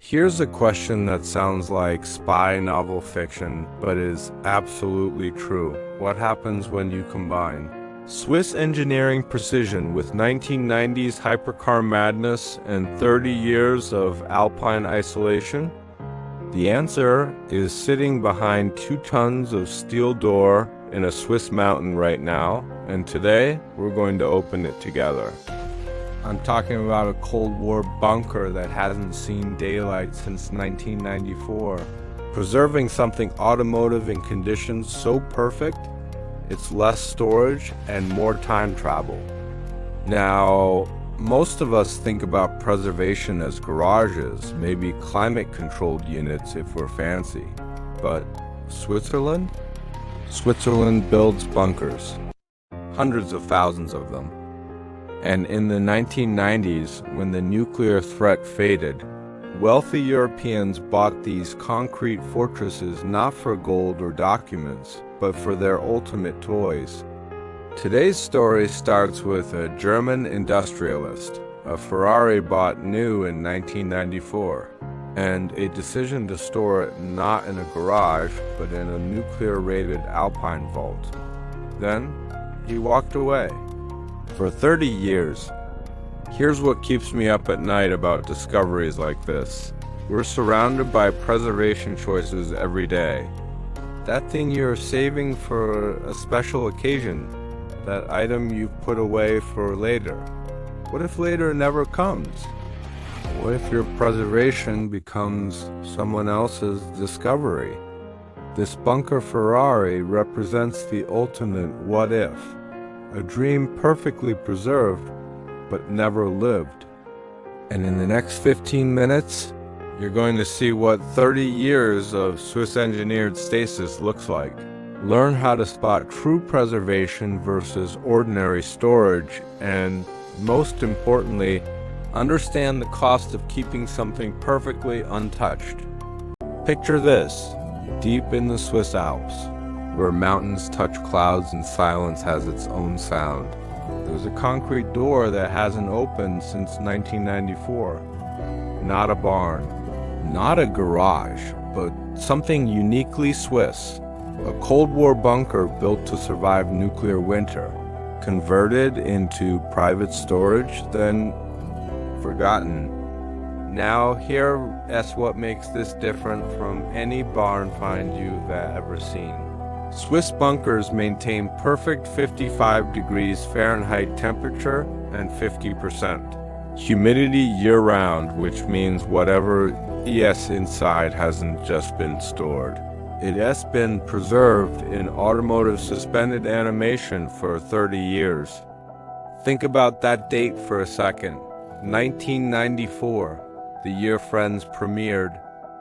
Here's a question that sounds like spy novel fiction, but is absolutely true. What happens when you combine Swiss engineering precision with 1990s hypercar madness and 30 years of Alpine isolation? The answer is sitting behind 2 tons of steel door in a Swiss mountain right now, and today we're going to open it together. I'm talking about a Cold War bunker that hasn't seen daylight since 1994, preserving something automotive in conditions so perfect, it's less storage and more time travel. Now, most of us think about preservation as garages, maybe climate-controlled units if we're fancy. But Switzerland? Switzerland builds bunkers, hundreds of thousands of them. And in the 1990s, when the nuclear threat faded, wealthy Europeans bought these concrete fortresses not for gold or documents, but for their ultimate toys. Today's story starts with a German industrialist, a Ferrari bought new in 1994, and a decision to store it not in a garage, but in a nuclear-rated Alpine vault. Then, he walked away. For 30 years. Here's what keeps me up at night about discoveries like this. We're surrounded by preservation choices every day. That thing you're saving for a special occasion, that item you've put away for later. What if later never comes? What if your preservation becomes someone else's discovery? This bunker Ferrari represents the ultimate what if. A dream perfectly preserved, but never lived. And in the next 15 minutes, you're going to see what 30 years of Swiss-engineered stasis looks like. Learn how to spot true preservation versus ordinary storage, and most importantly, understand the cost of keeping something perfectly untouched. Picture this, deep in the Swiss Alps, where mountains touch clouds and silence has its own sound. There's a concrete door that hasn't opened since 1994. Not a barn, not a garage, but something uniquely Swiss. A Cold War bunker built to survive nuclear winter, converted into private storage, then forgotten. Now here's what makes this different from any barn find you've ever seen. Swiss bunkers maintain perfect 55 degrees Fahrenheit temperature and 50% humidity year-round, which means whatever is inside hasn't just been stored. It has been preserved in automotive suspended animation for 30 years. Think about that date for a second. 1994, the year Friends premiered.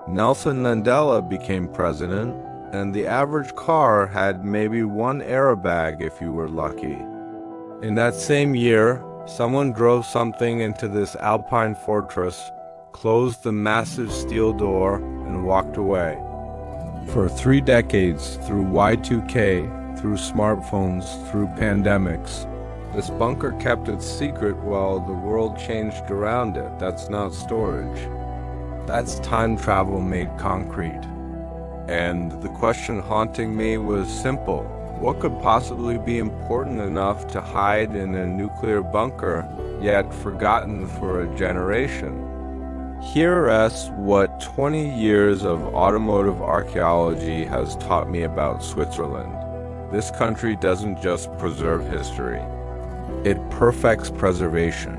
Nelson Mandela became president, and the average car had maybe 1 airbag if you were lucky. In that same year, someone drove something into this Alpine fortress, closed the massive steel door, and walked away. For 3 decades, through Y2K, through smartphones, through pandemics, this bunker kept its secret while the world changed around it. That's not storage. That's time travel made concrete. And the question haunting me was simple. What could possibly be important enough to hide in a nuclear bunker, yet forgotten for a generation? Here's what 20 years of automotive archaeology has taught me about Switzerland. This country doesn't just preserve history. It perfects preservation.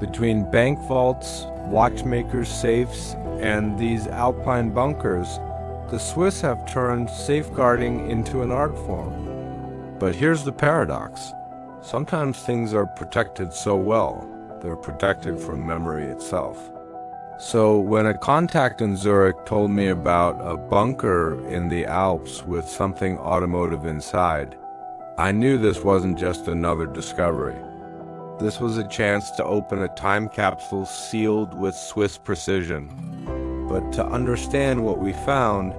Between bank vaults, watchmakers' safes, and these Alpine bunkers, the Swiss have turned safeguarding into an art form. But here's the paradox. Sometimes things are protected so well, they're protected from memory itself. So when a contact in Zurich told me about a bunker in the Alps with something automotive inside, I knew this wasn't just another discovery. This was a chance to open a time capsule sealed with Swiss precision. But to understand what we found,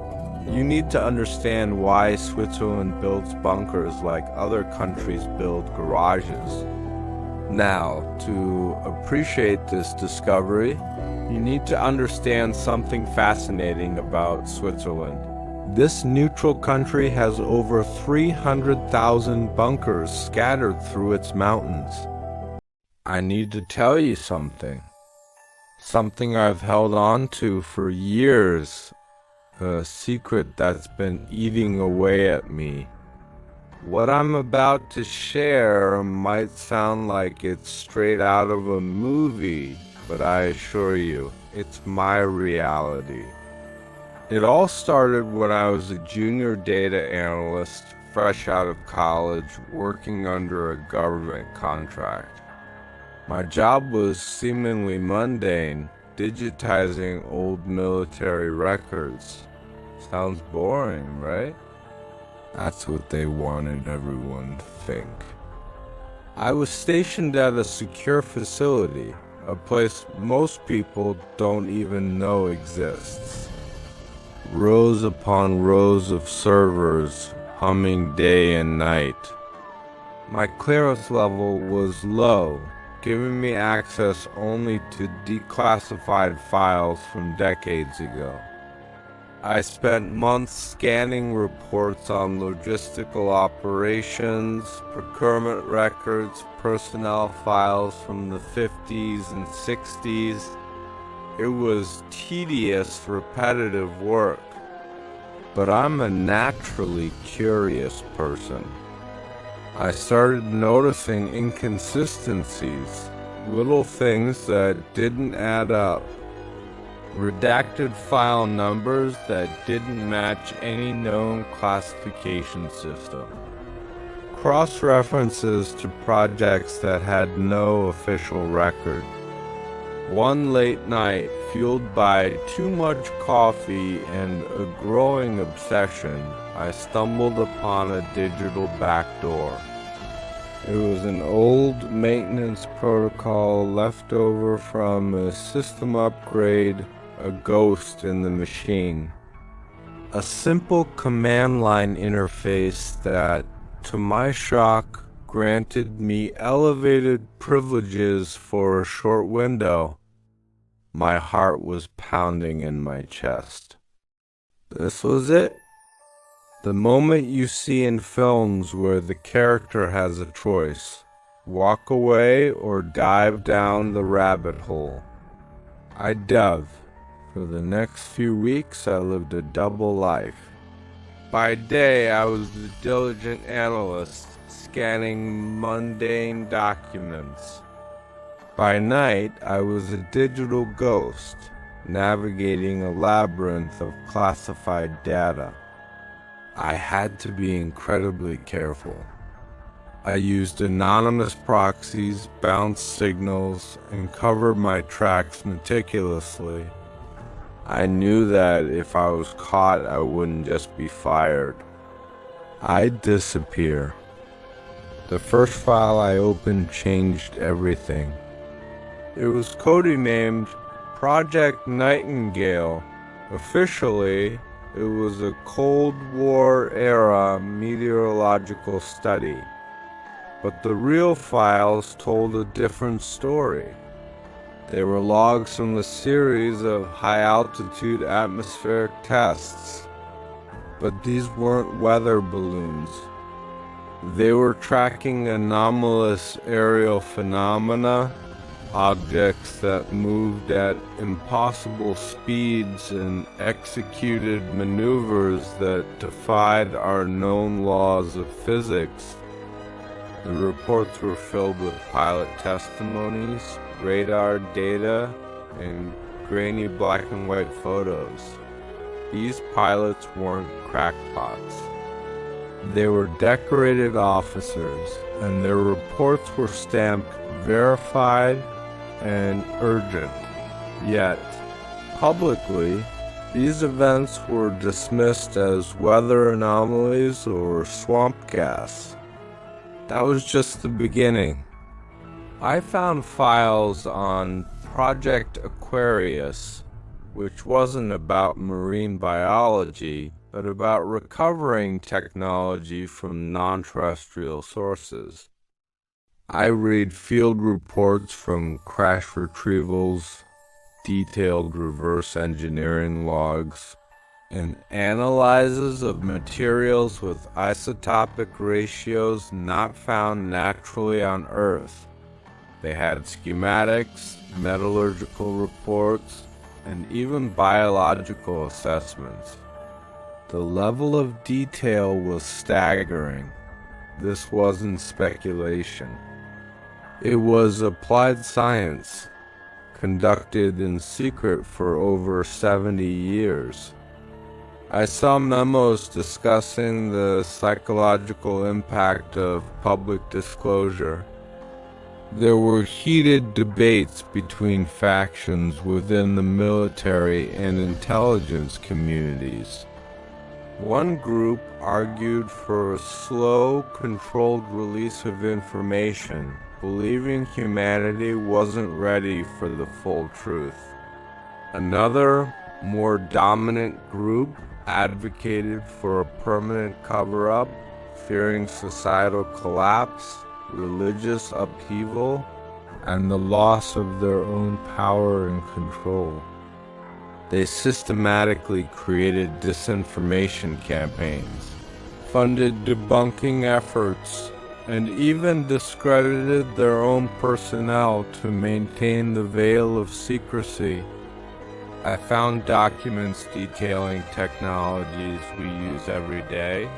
you need to understand why Switzerland builds bunkers like other countries build garages. Now, to appreciate this discovery, you need to understand something fascinating about Switzerland. This neutral country has over 300,000 bunkers scattered through its mountains. I need to tell you something. Something I've held on to for years. A secret that's been eating away at me. What I'm about to share might sound like it's straight out of a movie, but I assure you, it's my reality. It all started when I was a junior data analyst, fresh out of college, working under a government contract. My job was seemingly mundane, digitizing old military records. Sounds boring, right? That's what they wanted everyone to think. I was stationed at a secure facility, a place most people don't even know exists. Rows upon rows of servers, humming day and night. My clearance level was low, giving me access only to declassified files from decades ago. I spent months scanning reports on logistical operations, procurement records, personnel files from the 50s and 60s. It was tedious, repetitive work, but I'm a naturally curious person. I started noticing inconsistencies, little things that didn't add up. Redacted file numbers that didn't match any known classification system. Cross-references to projects that had no official record. One late night, fueled by too much coffee and a growing obsession, I stumbled upon a digital backdoor. It was an old maintenance protocol left over from a system upgrade, a ghost in the machine. A simple command line interface that, to my shock, granted me elevated privileges for a short window. My heart was pounding in my chest. This was it. The moment you see in films where the character has a choice, walk away or dive down the rabbit hole. I dove. For the next few weeks, I lived a double life. By day, I was the diligent analyst, scanning mundane documents. By night, I was a digital ghost, navigating a labyrinth of classified data. I had to be incredibly careful. I used anonymous proxies, bounced signals, and covered my tracks meticulously. I knew that if I was caught, I wouldn't just be fired. I'd disappear. The first file I opened changed everything. It was codenamed Project Nightingale. Officially, it was a Cold War-era meteorological study. But the real files told a different story. They were logs from a series of high-altitude atmospheric tests. But these weren't weather balloons. They were tracking anomalous aerial phenomena, objects that moved at impossible speeds and executed maneuvers that defied our known laws of physics. The reports were filled with pilot testimonies, radar data, and grainy black and white photos. These pilots weren't crackpots. They were decorated officers, and their reports were stamped verified and urgent. Yet, publicly, these events were dismissed as weather anomalies or swamp gas. That was just the beginning. I found files on Project Aquarius, which wasn't about marine biology, but about recovering technology from non-terrestrial sources. I read field reports from crash retrievals, detailed reverse engineering logs, and analyses of materials with isotopic ratios not found naturally on Earth. They had schematics, metallurgical reports, and even biological assessments. The level of detail was staggering. This wasn't speculation. It was applied science, conducted in secret for over 70 years. I saw memos discussing the psychological impact of public disclosure. There were heated debates between factions within the military and intelligence communities. One group argued for a slow, controlled release of information, believing humanity wasn't ready for the full truth. Another, more dominant group advocated for a permanent cover-up, fearing societal collapse, religious upheaval, and the loss of their own power and control. They systematically created disinformation campaigns, funded debunking efforts, and even discredited their own personnel to maintain the veil of secrecy. I found documents detailing technologies we use every day,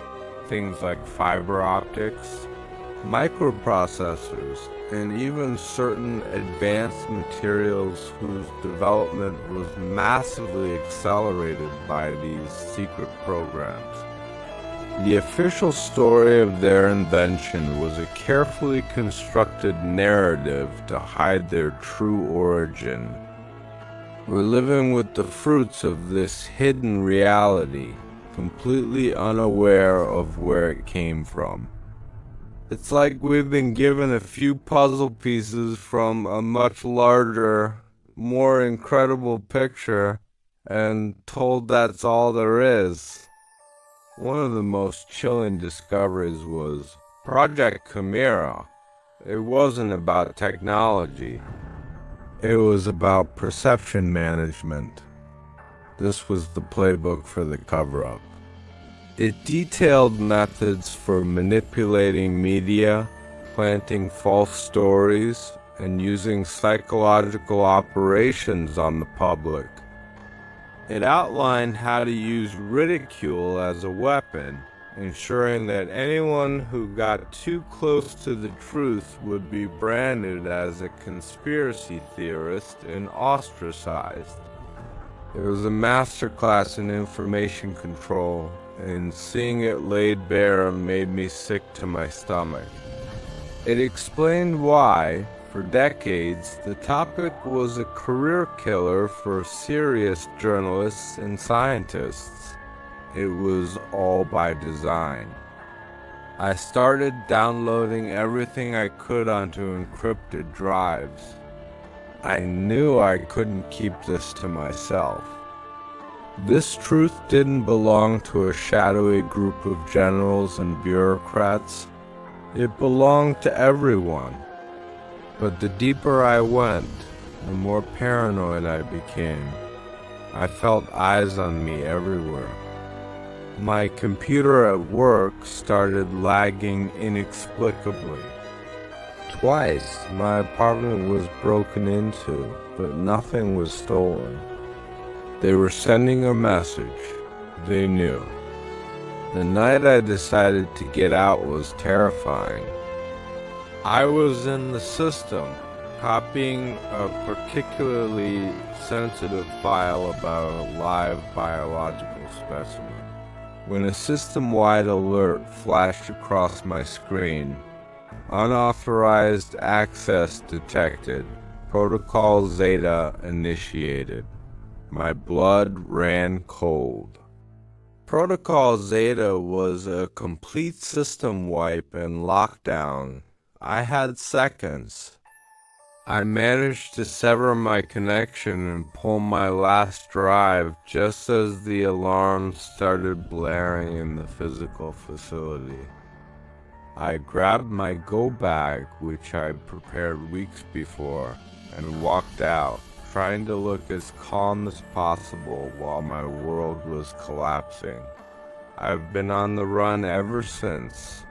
things like fiber optics, microprocessors, and even certain advanced materials whose development was massively accelerated by these secret programs. The official story of their invention was a carefully constructed narrative to hide their true origin. We're living with the fruits of this hidden reality, completely unaware of where it came from. It's like we've been given a few puzzle pieces from a much larger, more incredible picture and told that's all there is. One of the most chilling discoveries was Project Chimera. It wasn't about technology. It was about perception management. This was the playbook for the cover-up. It detailed methods for manipulating media, planting false stories, and using psychological operations on the public. It outlined how to use ridicule as a weapon, ensuring that anyone who got too close to the truth would be branded as a conspiracy theorist and ostracized. It was a masterclass in information control, and seeing it laid bare made me sick to my stomach. It explained why, for decades, the topic was a career killer for serious journalists and scientists. It was all by design. I started downloading everything I could onto encrypted drives. I knew I couldn't keep this to myself. This truth didn't belong to a shadowy group of generals and bureaucrats. It belonged to everyone. But the deeper I went, the more paranoid I became. I felt eyes on me everywhere. My computer at work started lagging inexplicably. Twice, my apartment was broken into, but nothing was stolen. They were sending a message. They knew. The night I decided to get out was terrifying. I was in the system, copying a particularly sensitive file about a live biological specimen, when a system-wide alert flashed across my screen. Unauthorized access detected. Protocol Zeta initiated. My blood ran cold. Protocol Zeta was a complete system wipe and lockdown. I had seconds. I managed to sever my connection and pull my last drive just as the alarm started blaring in the physical facility. I grabbed my go bag, which I'd prepared weeks before, and walked out, trying to look as calm as possible while my world was collapsing. I've been on the run ever since.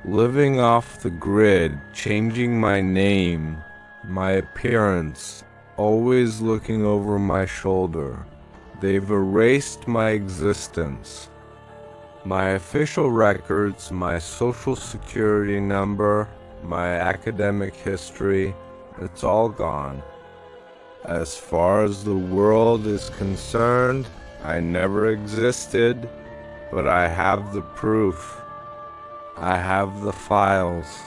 Living off the grid, changing my name, my appearance, always looking over my shoulder. They've erased my existence. My official records, my social security number, my academic history, it's all gone. As far as the world is concerned, I never existed, but I have the proof. I have the files.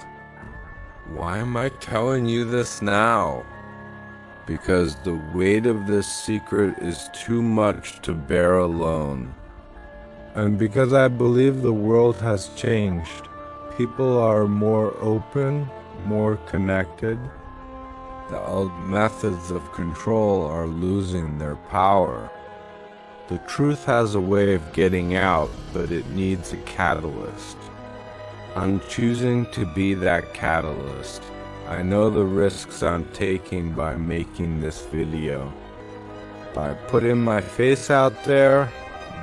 Why am I telling you this now? Because the weight of this secret is too much to bear alone. And because I believe the world has changed. People are more open, more connected. The old methods of control are losing their power. The truth has a way of getting out, but it needs a catalyst. I'm choosing to be that catalyst. I know the risks I'm taking by making this video. By putting my face out there,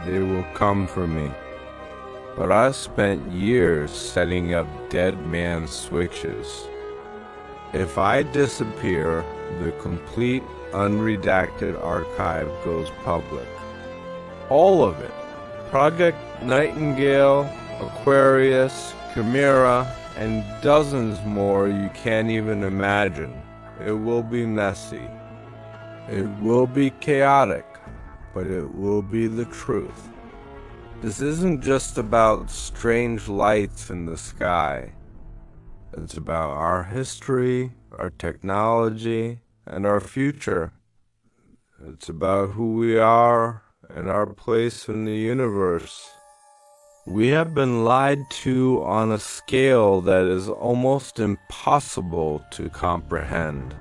they will come for me. But I've spent years setting up dead man switches. If I disappear, the complete unredacted archive goes public. All of it. Project Nightingale, Aquarius, Chimera, and dozens more you can't even imagine. It will be messy. It will be chaotic, but it will be the truth. This isn't just about strange lights in the sky. It's about our history, our technology, and our future. It's about who we are and our place in the universe. We have been lied to on a scale that is almost impossible to comprehend.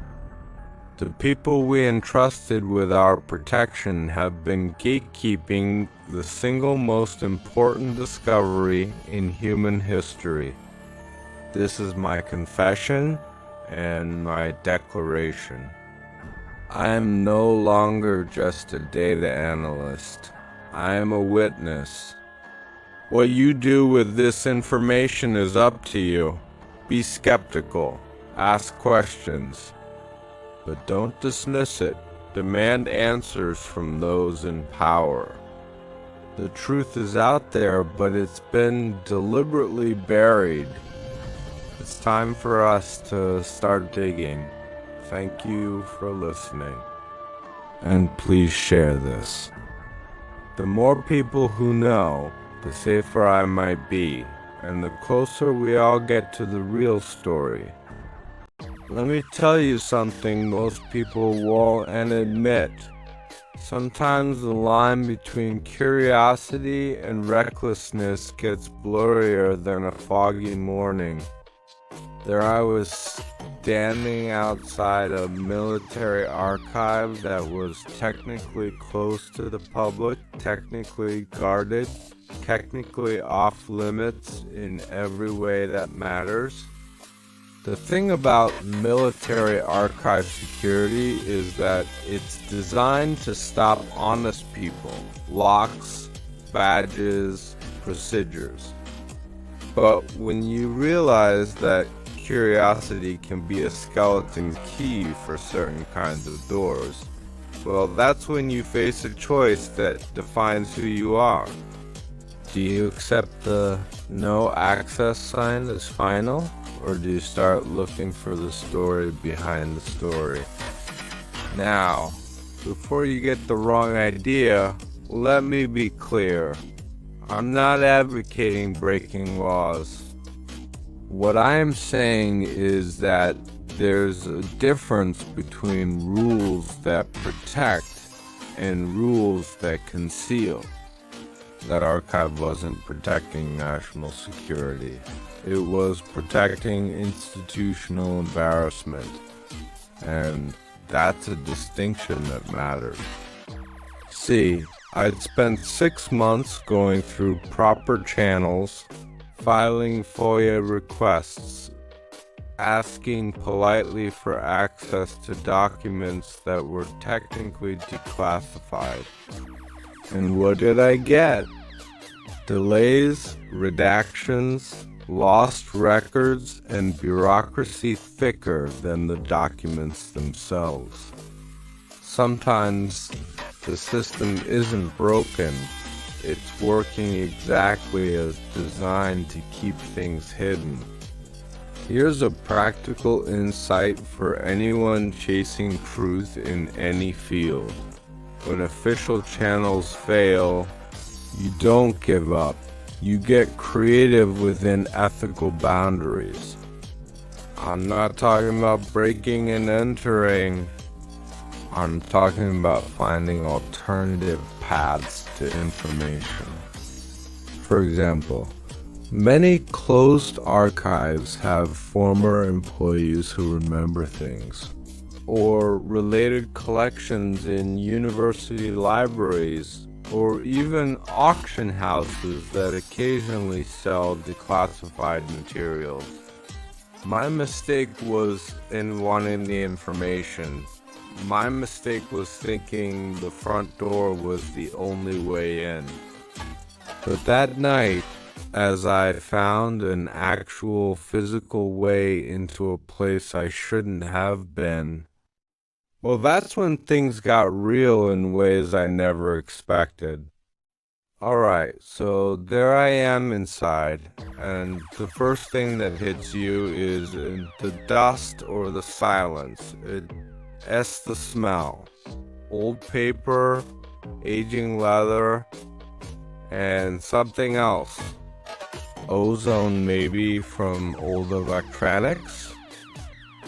The people we entrusted with our protection have been gatekeeping the single most important discovery in human history. This is my confession and my declaration. I am no longer just a data analyst. I am a witness. What you do with this information is up to you. Be skeptical. Ask questions. But don't dismiss it. Demand answers from those in power. The truth is out there, but it's been deliberately buried. It's time for us to start digging. Thank you for listening. And please share this. The more people who know, the safer I might be, and the closer we all get to the real story. Let me tell you something most people won't admit. Sometimes the line between curiosity and recklessness gets blurrier than a foggy morning. There I was standing outside a military archive that was technically closed to the public, technically guarded, technically off limits in every way that matters. The thing about military archive security is that it's designed to stop honest people, locks, badges, procedures. But when you realize that curiosity can be a skeleton key for certain kinds of doors, well, that's when you face a choice that defines who you are. Do you accept the no access sign as final, or do you start looking for the story behind the story? Now, before you get the wrong idea, let me be clear. I'm not advocating breaking laws. What I am saying is that there's a difference between rules that protect and rules that conceal. That archive wasn't protecting national security. It was protecting institutional embarrassment. And that's a distinction that matters. See, I'd spent 6 months going through proper channels, filing FOIA requests, asking politely for access to documents that were technically declassified. And what did I get? Delays, redactions, lost records, and bureaucracy thicker than the documents themselves. Sometimes the system isn't broken, it's working exactly as designed to keep things hidden. Here's a practical insight for anyone chasing truth in any field. When official channels fail, you don't give up. You get creative within ethical boundaries. I'm not talking about breaking and entering. I'm talking about finding alternative paths to information. For example, many closed archives have former employees who remember things, or related collections in university libraries, or even auction houses that occasionally sell declassified materials. My mistake was in wanting the information. My mistake was thinking the front door was the only way in. But that night, as I found an actual physical way into a place I shouldn't have been, well, that's when things got real in ways I never expected. Alright, so there I am inside, and the first thing that hits you is the dust or the silence. It's the smell. Old paper, aging leather, and something else. Ozone maybe from old electronics?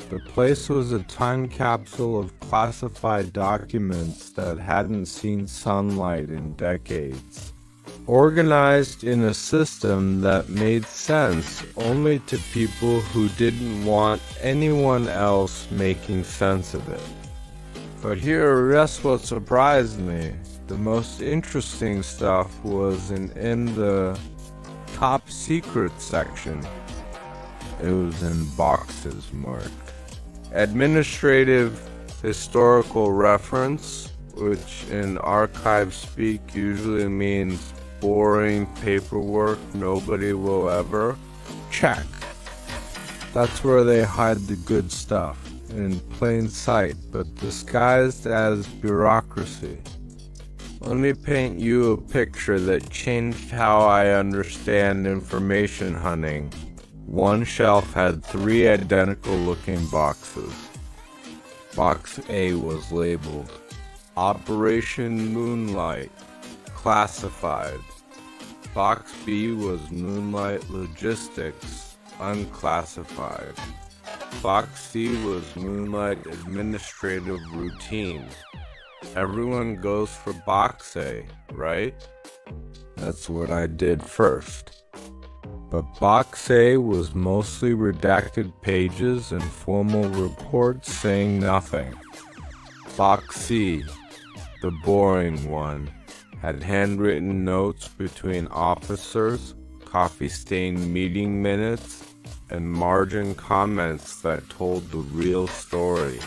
The place was a time capsule of classified documents that hadn't seen sunlight in decades. Organized in a system that made sense only to people who didn't want anyone else making sense of it. But here's what surprised me. The most interesting stuff was in the top secret section. It was in boxes marked administrative historical reference, which in archive speak usually means boring paperwork nobody will ever check. That's where they hide the good stuff, in plain sight, but disguised as bureaucracy. Let me paint you a picture that changed how I understand information hunting. One shelf had 3 identical looking boxes. Box A was labeled Operation Moonlight, classified. Box B was Moonlight Logistics, unclassified. Box C was Moonlight Administrative Routine. Everyone goes for Box A, right? That's what I did first. But Box A was mostly redacted pages and formal reports saying nothing. Box C, the boring one, had handwritten notes between officers, coffee-stained meeting minutes, and margin comments that told the real story.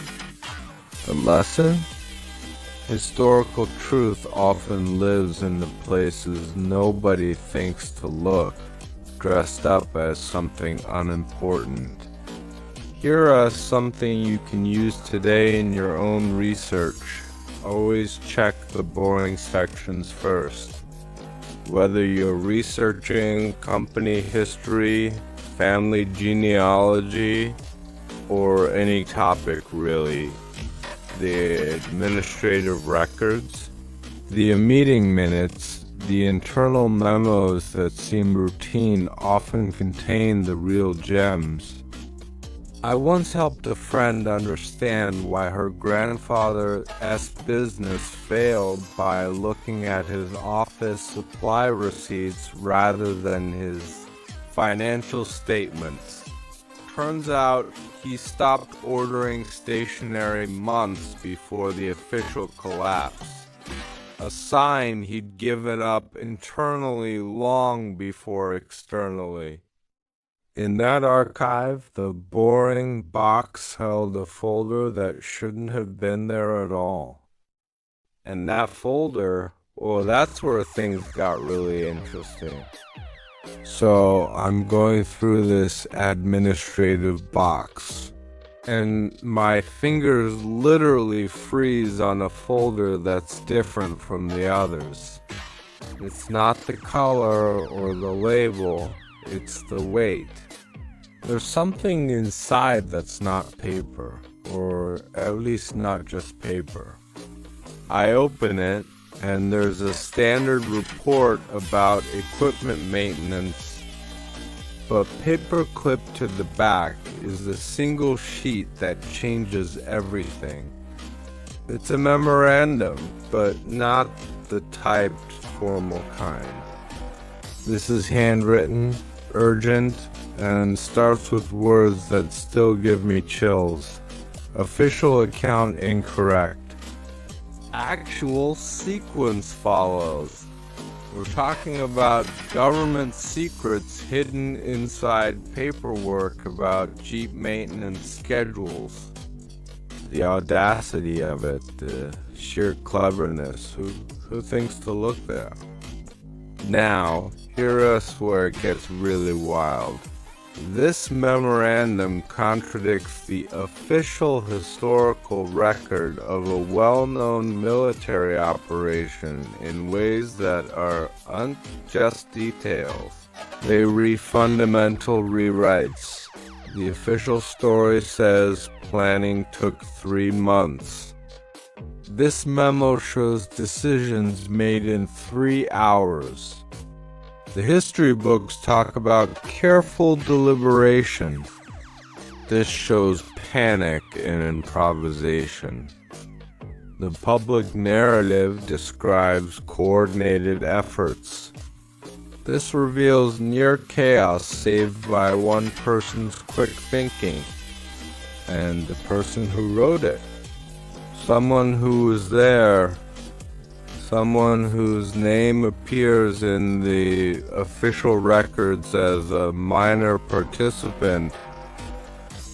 The lesson? Historical truth often lives in the places nobody thinks to look, dressed up as something unimportant. Here are something you can use today in your own research. Always check the boring sections first. Whether you're researching company history, family genealogy, or any topic really. The administrative records, the meeting minutes, the internal memos that seem routine often contain the real gems. I once helped a friend understand why her grandfather's business failed by looking at his office supply receipts rather than his financial statements. Turns out he stopped ordering stationery months before the official collapse. a sign he'd given up internally long before externally. In that archive, the boring box held a folder that shouldn't have been there at all. And that folder, well, that's where things got really interesting. So I'm going through this administrative box, and my fingers literally freeze on a folder that's different from the others. It's not the color or the label, it's the weight. There's something inside that's not paper, or at least not just paper. I open it, and there's a standard report about equipment maintenance, but paper clipped to the back is a single sheet that changes everything. It's a memorandum, but not the typed formal kind. This is handwritten, urgent, and starts with words that still give me chills. Official account incorrect. Actual sequence follows. We're talking about government secrets hidden inside paperwork about Jeep maintenance schedules. The audacity of it, the sheer cleverness. Who thinks to look there? Now, hear us where it gets really wild. This memorandum contradicts the official historical record of a well-known military operation in ways that are just details. They fundamental rewrites. The official story says planning took 3 months. This memo shows decisions made in 3 hours. The history books talk about careful deliberation. This shows panic and improvisation. The public narrative describes coordinated efforts. This reveals near chaos saved by one person's quick thinking, and the person who wrote it. Someone who was there. Someone whose name appears in the official records as a minor participant,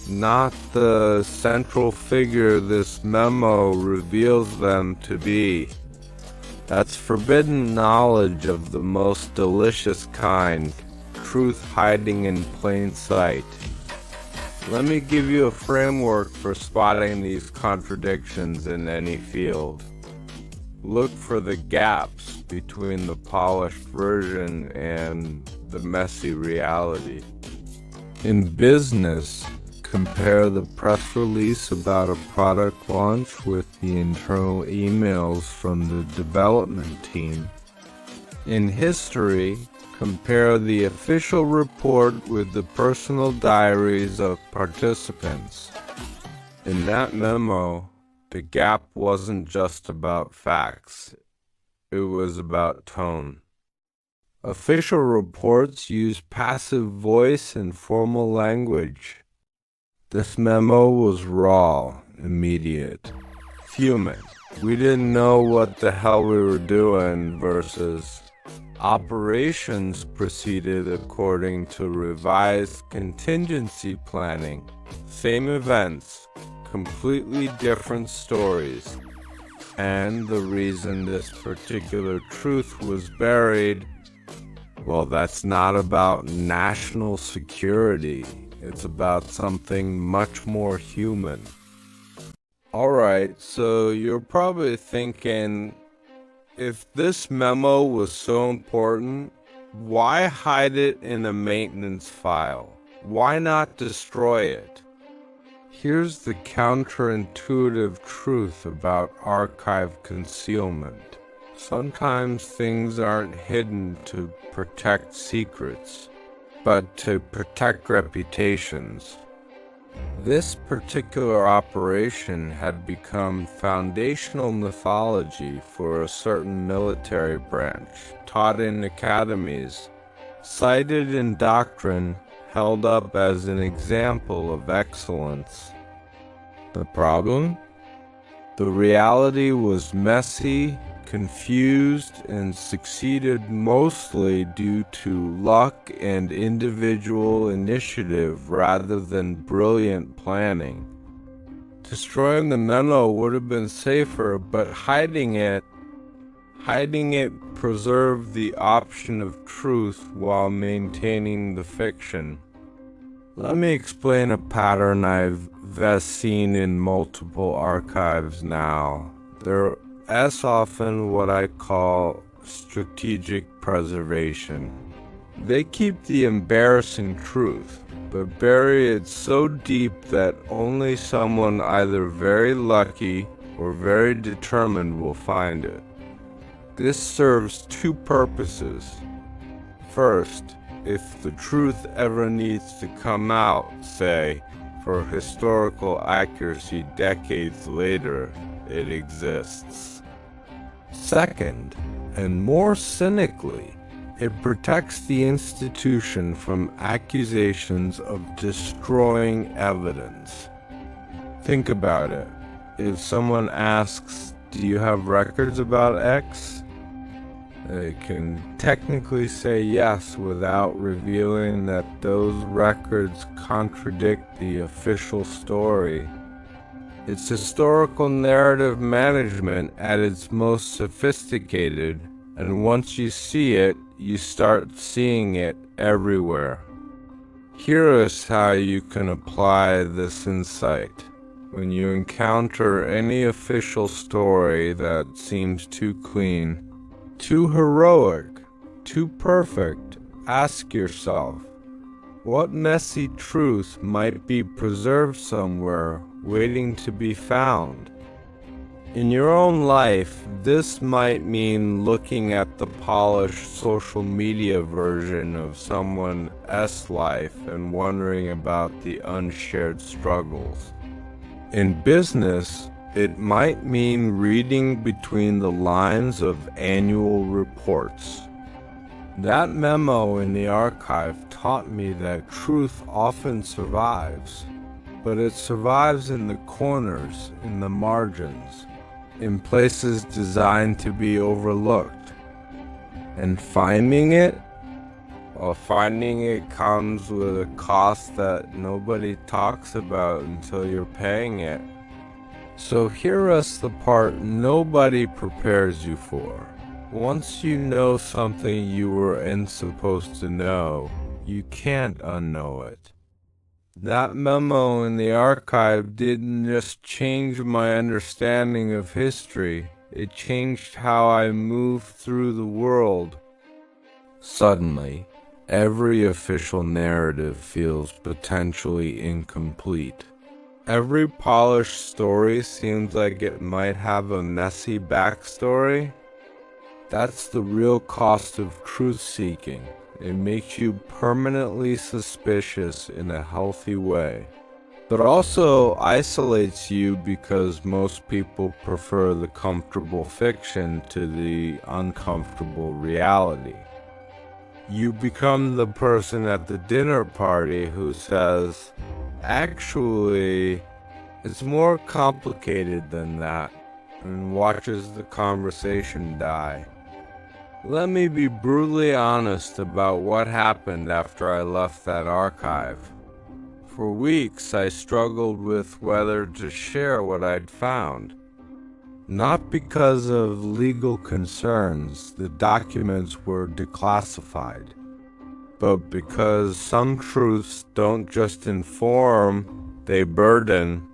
not the central figure this memo reveals them to be. That's forbidden knowledge of the most delicious kind, truth hiding in plain sight. Let me give you a framework for spotting these contradictions in any field. Look for the gaps between the polished version and the messy reality. In business, compare the press release about a product launch with the internal emails from the development team. In history, compare the official report with the personal diaries of participants. In that memo, the gap wasn't just about facts, it was about tone. Official reports use passive voice and formal language. This memo was raw, immediate, human. We didn't know what the hell we were doing versus operations proceeded according to revised contingency planning. Same events, completely different stories. And the reason this particular truth was buried, well, that's not about national security. It's about something much more human. Alright, so you're probably thinking, if this memo was so important, why hide it in a maintenance file? Why not destroy it? Here's the counterintuitive truth about archive concealment. Sometimes things aren't hidden to protect secrets, but to protect reputations. This particular operation had become foundational mythology for a certain military branch, taught in academies, cited in doctrine, held up as an example of excellence. The problem? The reality was messy, confused, and succeeded mostly due to luck and individual initiative rather than brilliant planning. Destroying the memo would have been safer, but hiding it preserved the option of truth while maintaining the fiction. Let me explain a pattern I've seen in multiple archives now. They're as often what I call strategic preservation. They keep the embarrassing truth, but bury it so deep that only someone either very lucky or very determined will find it. This serves two purposes. First, if the truth ever needs to come out, say, for historical accuracy decades later, it exists. Second, and more cynically, it protects the institution from accusations of destroying evidence. Think about it. If someone asks, "Do you have records about X?" they can technically say yes without revealing that those records contradict the official story. It's historical narrative management at its most sophisticated, and once you see it, you start seeing it everywhere. Here is how you can apply this insight. When you encounter any official story that seems too clean, too heroic, too perfect, ask yourself, what messy truth might be preserved somewhere, waiting to be found? In your own life, this might mean looking at the polished social media version of someone's life and wondering about the unshared struggles. In business, it might mean reading between the lines of annual reports. That memo in the archive taught me that truth often survives, but it survives in the corners, in the margins, in places designed to be overlooked. And finding it? Well, finding it comes with a cost that nobody talks about until you're paying it. So here is the part nobody prepares you for. Once you know something you weren't supposed to know, you can't unknow it. That memo in the archive didn't just change my understanding of history, it changed how I moved through the world. Suddenly, every official narrative feels potentially incomplete. Every polished story seems like it might have a messy backstory. That's the real cost of truth-seeking. It makes you permanently suspicious in a healthy way, but also isolates you because most people prefer the comfortable fiction to the uncomfortable reality. You become the person at the dinner party who says, "Actually, it's more complicated than that," and watches the conversation die. Let me be brutally honest about what happened after I left that archive. For weeks, I struggled with whether to share what I'd found. Not because of legal concerns, the documents were declassified, but because some truths don't just inform, they burden.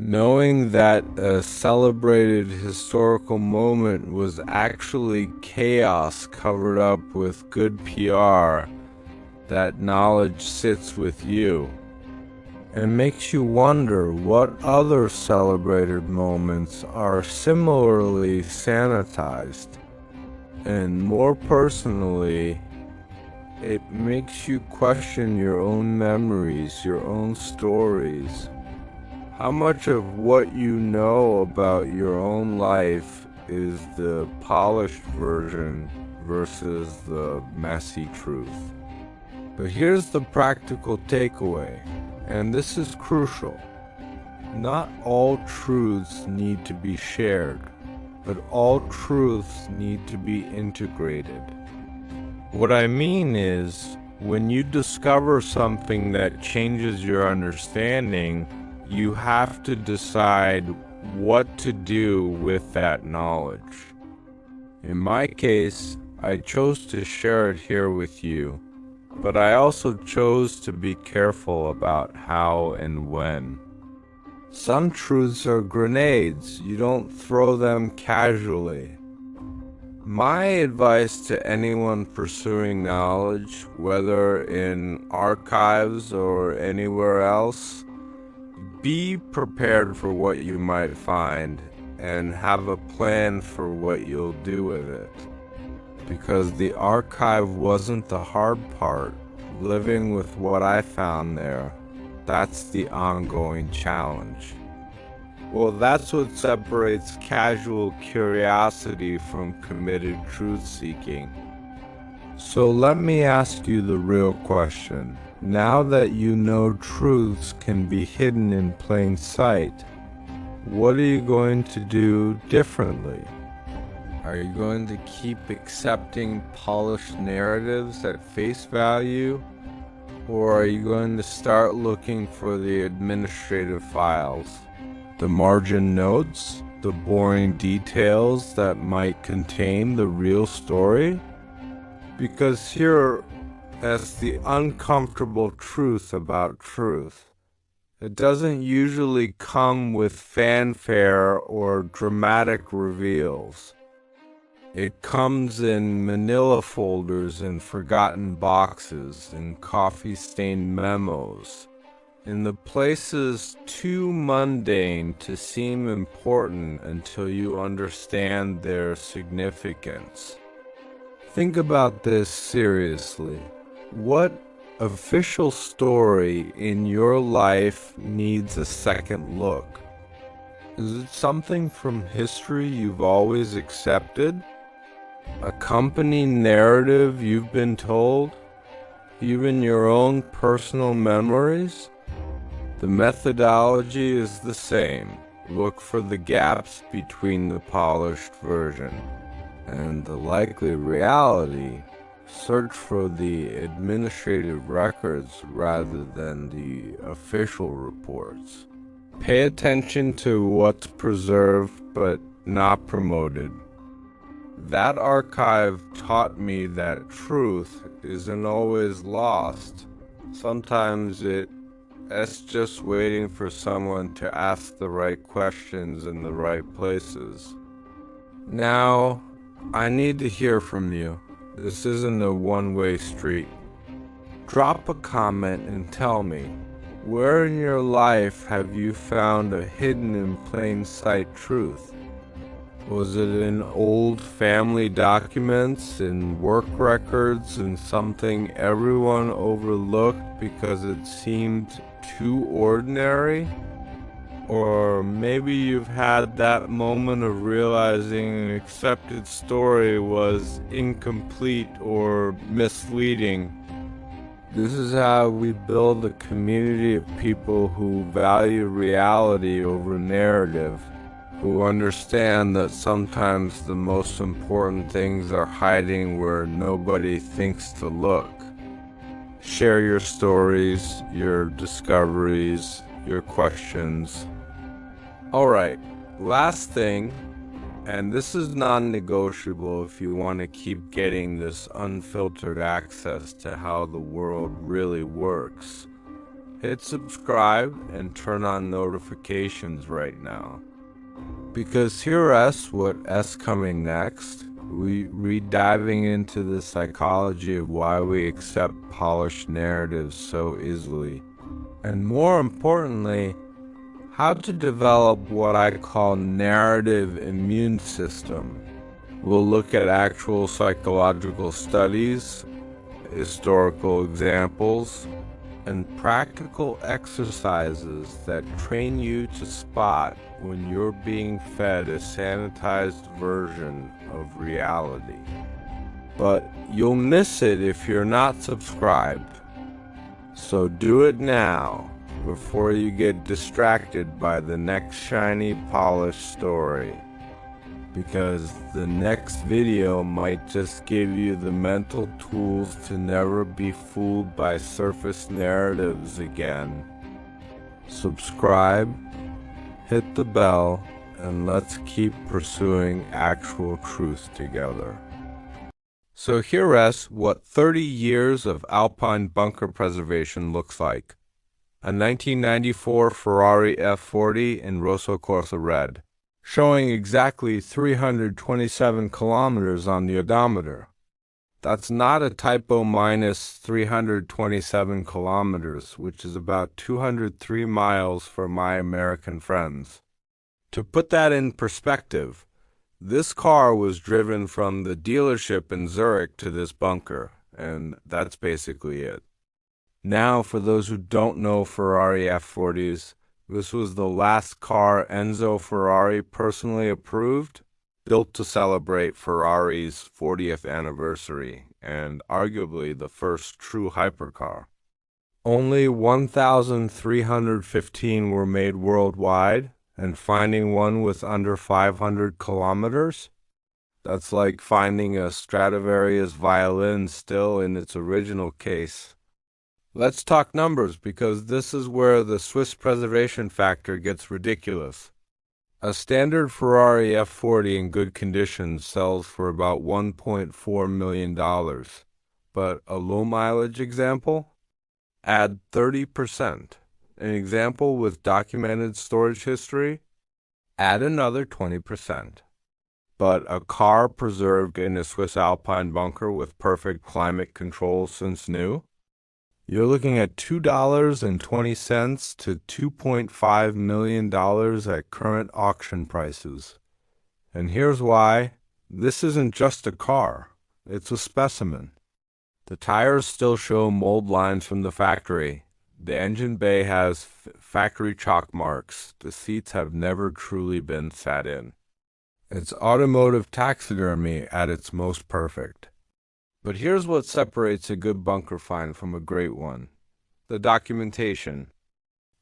Knowing that a celebrated historical moment was actually chaos covered up with good PR, that knowledge sits with you and makes you wonder what other celebrated moments are similarly sanitized. And more personally, it makes you question your own memories, your own stories. How much of what you know about your own life is the polished version versus the messy truth? But here's the practical takeaway, and this is crucial. Not all truths need to be shared. but all truths need to be integrated. What I mean is, when you discover something that changes your understanding, you have to decide what to do with that knowledge. In my case, I chose to share it here with you, but I also chose to be careful about how and when. Some truths are grenades. You don't throw them casually. My advice to anyone pursuing knowledge, whether in archives or anywhere else, be prepared for what you might find and have a plan for what you'll do with it. Because the archive wasn't the hard part. Living with what I found there, that's the ongoing challenge. Well, that's what separates casual curiosity from committed truth-seeking. So let me ask you the real question. Now that you know truths can be hidden in plain sight, what are you going to do differently? Are you going to keep accepting polished narratives at face value? Or are you going to start looking for the administrative files? The margin notes, the boring details that might contain the real story? Because that's the uncomfortable truth about truth. It doesn't usually come with fanfare or dramatic reveals. It comes in manila folders and forgotten boxes, in coffee-stained memos, in the places too mundane to seem important until you understand their significance. Think about this seriously. What official story in your life needs a second look? Is it something from history you've always accepted? A company narrative you've been told? Even your own personal memories? The methodology is the same. Look for the gaps between the polished version and the likely reality. Search for the administrative records rather than the official reports. Pay attention to what's preserved but not promoted. That archive taught me that truth isn't always lost. Sometimes it's just waiting for someone to ask the right questions in the right places. Now, I need to hear from you. This isn't a one-way street. Drop a comment and tell me, where in your life have you found a hidden in plain sight truth? Was it in old family documents, in work records, in something everyone overlooked because it seemed too ordinary? Or maybe you've had that moment of realizing an accepted story was incomplete or misleading. This is how we build a community of people who value reality over narrative, who understand that sometimes the most important things are hiding where nobody thinks to look. Share your stories, your discoveries, your questions. Alright, last thing, and this is non-negotiable if you want to keep getting this unfiltered access to how the world really works. Hit subscribe and turn on notifications right now. Because here's what's coming next. We diving into the psychology of why we accept polished narratives so easily. And more importantly, how to develop what I call narrative immune system. We'll look at actual psychological studies, historical examples, and practical exercises that train you to spot when you're being fed a sanitized version of reality. But you'll miss it if you're not subscribed. So do it now, before you get distracted by the next shiny, polished story. because the next video might just give you the mental tools to never be fooled by surface narratives again. Subscribe, hit the bell, and let's keep pursuing actual truth together. So here's what 30 years of Alpine bunker preservation looks like. A 1994 Ferrari F40 in Rosso Corsa red, showing exactly 327 kilometers on the odometer. That's not a typo, minus 327 kilometers, which is about 203 miles for my American friends. To put that in perspective, this car was driven from the dealership in Zurich to this bunker, and that's basically it. Now, for those who don't know Ferrari F40s, this was the last car Enzo Ferrari personally approved, built to celebrate Ferrari's 40th anniversary, and arguably the first true hypercar. Only 1,315 were made worldwide, and finding one with under 500 kilometers? That's like finding a Stradivarius violin still in its original case. Let's talk numbers, because this is where the Swiss preservation factor gets ridiculous. A standard Ferrari F40 in good condition sells for about $1.4 million. But a low mileage example? Add 30%. An example with documented storage history? Add another 20%. But a car preserved in a Swiss Alpine bunker with perfect climate control since new? You're looking at $2.20 to $2.5 million at current auction prices. And here's why. This isn't just a car. It's a specimen. The tires still show mold lines from the factory. The engine bay has factory chalk marks. The seats have never truly been sat in. It's automotive taxidermy at its most perfect. But here's what separates a good bunker find from a great one: the documentation.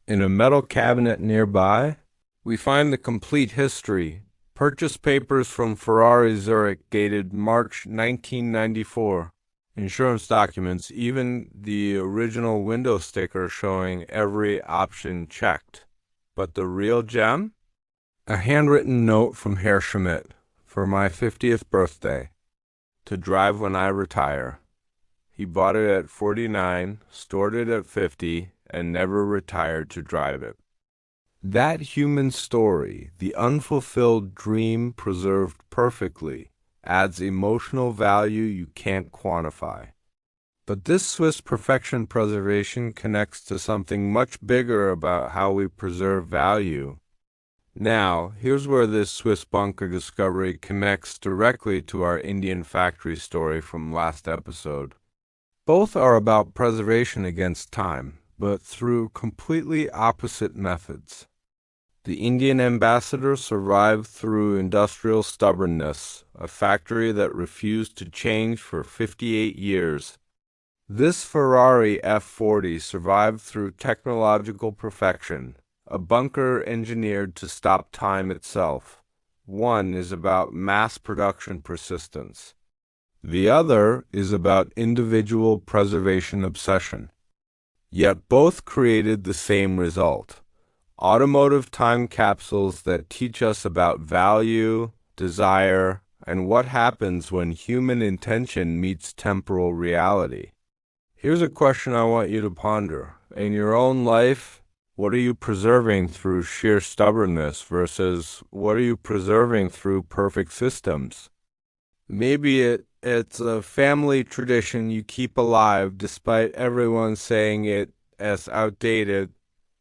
In a metal cabinet nearby, we find the complete history. Purchase papers from Ferrari Zurich dated March 1994. Insurance documents, even the original window sticker showing every option checked. But the real gem? A handwritten note from Herr Schmidt for my 50th birthday. To drive when I retire. He bought it at 49, stored it at 50, and never retired to drive it. That human story, the unfulfilled dream preserved perfectly, adds emotional value you can't quantify. But this Swiss perfection preservation connects to something much bigger about how we preserve value. Now, here's where this Swiss bunker discovery connects directly to our Indian factory story from last episode. Both are about preservation against time, but through completely opposite methods. The Indian ambassador survived through industrial stubbornness, a factory that refused to change for 58 years. This Ferrari F40 survived through technological perfection, a bunker engineered to stop time itself. One is about mass production persistence. The other is about individual preservation obsession. Yet both created the same result: automotive time capsules that teach us about value, desire, and what happens when human intention meets temporal reality. Here's a question I want you to ponder. In your own life, what are you preserving through sheer stubbornness versus what are you preserving through perfect systems? Maybe it's a family tradition you keep alive despite everyone saying it as outdated,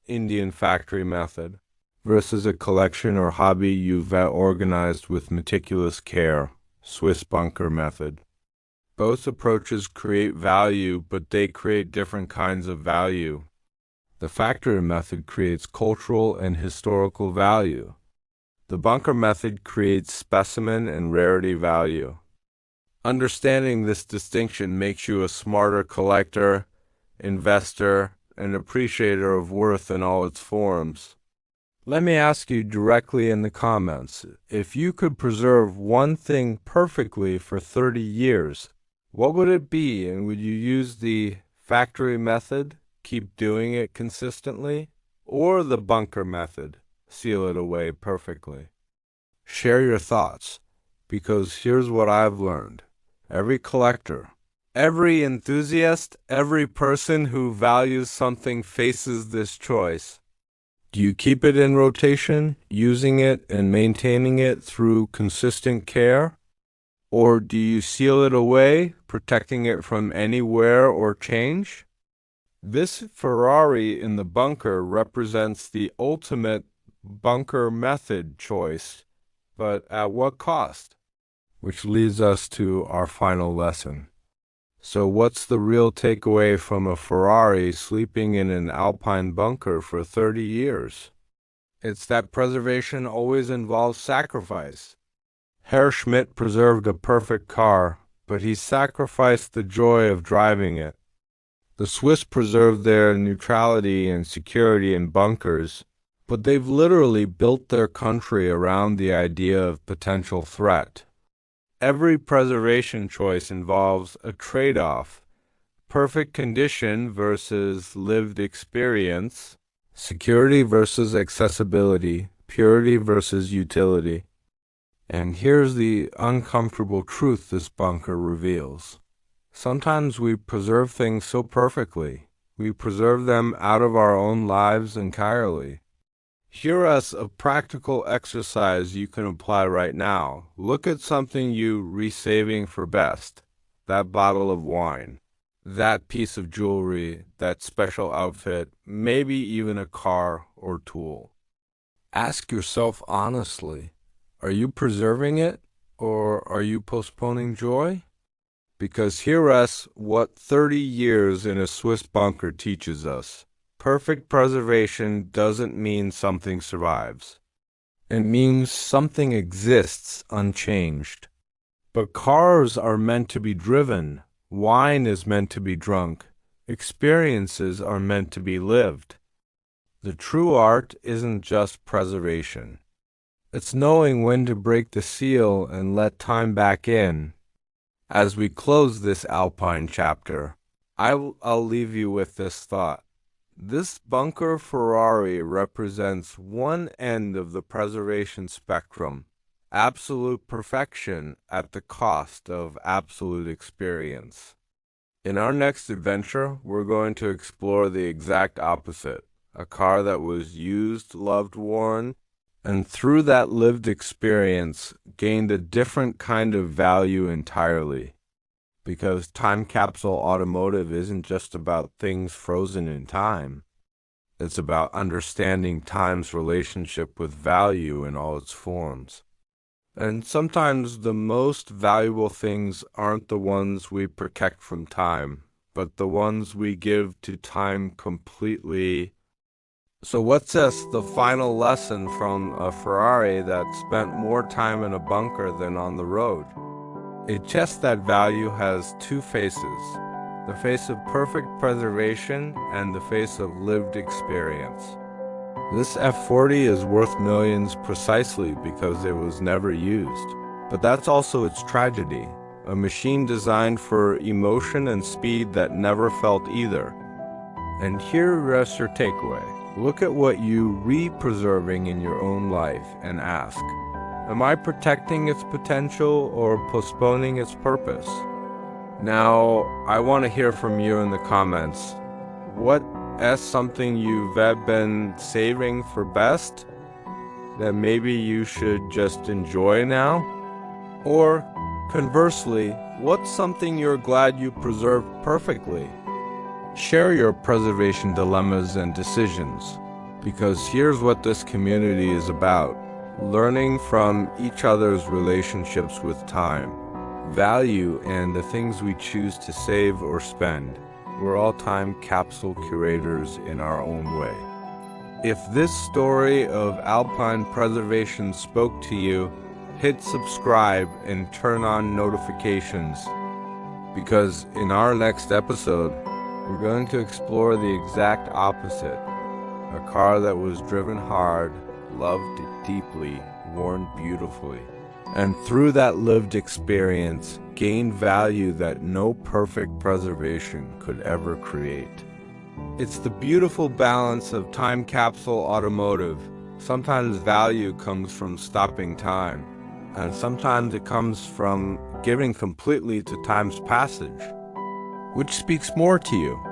Indian factory method, versus a collection or hobby you've organized with meticulous care, Swiss bunker method. Both approaches create value, but they create different kinds of value. The factory method creates cultural and historical value. The bunker method creates specimen and rarity value. Understanding this distinction makes you a smarter collector, investor, and appreciator of worth in all its forms. Let me ask you directly in the comments, if you could preserve one thing perfectly for 30 years, what would it be, and would you use the factory method, keep doing it consistently, or the bunker method, seal it away perfectly? Share your thoughts, because here's what I've learned. Every collector, every enthusiast, every person who values something faces this choice. Do you keep it in rotation, using it and maintaining it through consistent care? Or do you seal it away, protecting it from any wear or change? This Ferrari in the bunker represents the ultimate bunker method choice, but at what cost? Which leads us to our final lesson. So what's the real takeaway from a Ferrari sleeping in an Alpine bunker for 30 years? It's that preservation always involves sacrifice. Herr Schmidt preserved a perfect car, but he sacrificed the joy of driving it. The Swiss preserved their neutrality and security in bunkers, but they've literally built their country around the idea of potential threat. Every preservation choice involves a trade-off: perfect condition versus lived experience, security versus accessibility, purity versus utility. And here's the uncomfortable truth this bunker reveals. Sometimes we preserve things so perfectly, we preserve them out of our own lives entirely. Here's a practical exercise you can apply right now. Look at something you resaving for best. That bottle of wine, that piece of jewelry, that special outfit, maybe even a car or tool. Ask yourself honestly, are you preserving it or are you postponing joy? Because here's what 30 years in a Swiss bunker teaches us. Perfect preservation doesn't mean something survives. It means something exists unchanged. But cars are meant to be driven. Wine is meant to be drunk. Experiences are meant to be lived. The true art isn't just preservation. It's knowing when to break the seal and let time back in. As we close this Alpine chapter, I'll leave you with this thought. This bunker Ferrari represents one end of the preservation spectrum, absolute perfection at the cost of absolute experience. In our next adventure, we're going to explore the exact opposite, a car that was used, loved, worn, and through that lived experience gained a different kind of value entirely. Because time capsule automotive isn't just about things frozen in time. It's about understanding time's relationship with value in all its forms. And sometimes the most valuable things aren't the ones we protect from time, but the ones we give to time completely. So what's the final lesson from a Ferrari that spent more time in a bunker than on the road? A chest that value has two faces, the face of perfect preservation and the face of lived experience. This F40 is worth millions precisely because it was never used. But that's also its tragedy, a machine designed for emotion and speed that never felt either. And here rests your takeaway. Look at what you re-preserving in your own life and ask, am I protecting its potential or postponing its purpose? Now, I want to hear from you in the comments. What is something you've been saving for best that maybe you should just enjoy now? Or, conversely, what's something you're glad you preserved perfectly? Share your preservation dilemmas and decisions, because here's what this community is about. Learning from each other's relationships with time, value, and the things we choose to save or spend. We're all time capsule curators in our own way. If this story of Alpine preservation spoke to you, hit subscribe and turn on notifications, because in our next episode, we're going to explore the exact opposite. A car that was driven hard, loved deeply, worn beautifully, and through that lived experience, gained value that no perfect preservation could ever create. It's the beautiful balance of time capsule automotive. Sometimes value comes from stopping time, and sometimes it comes from giving completely to time's passage. Which speaks more to you?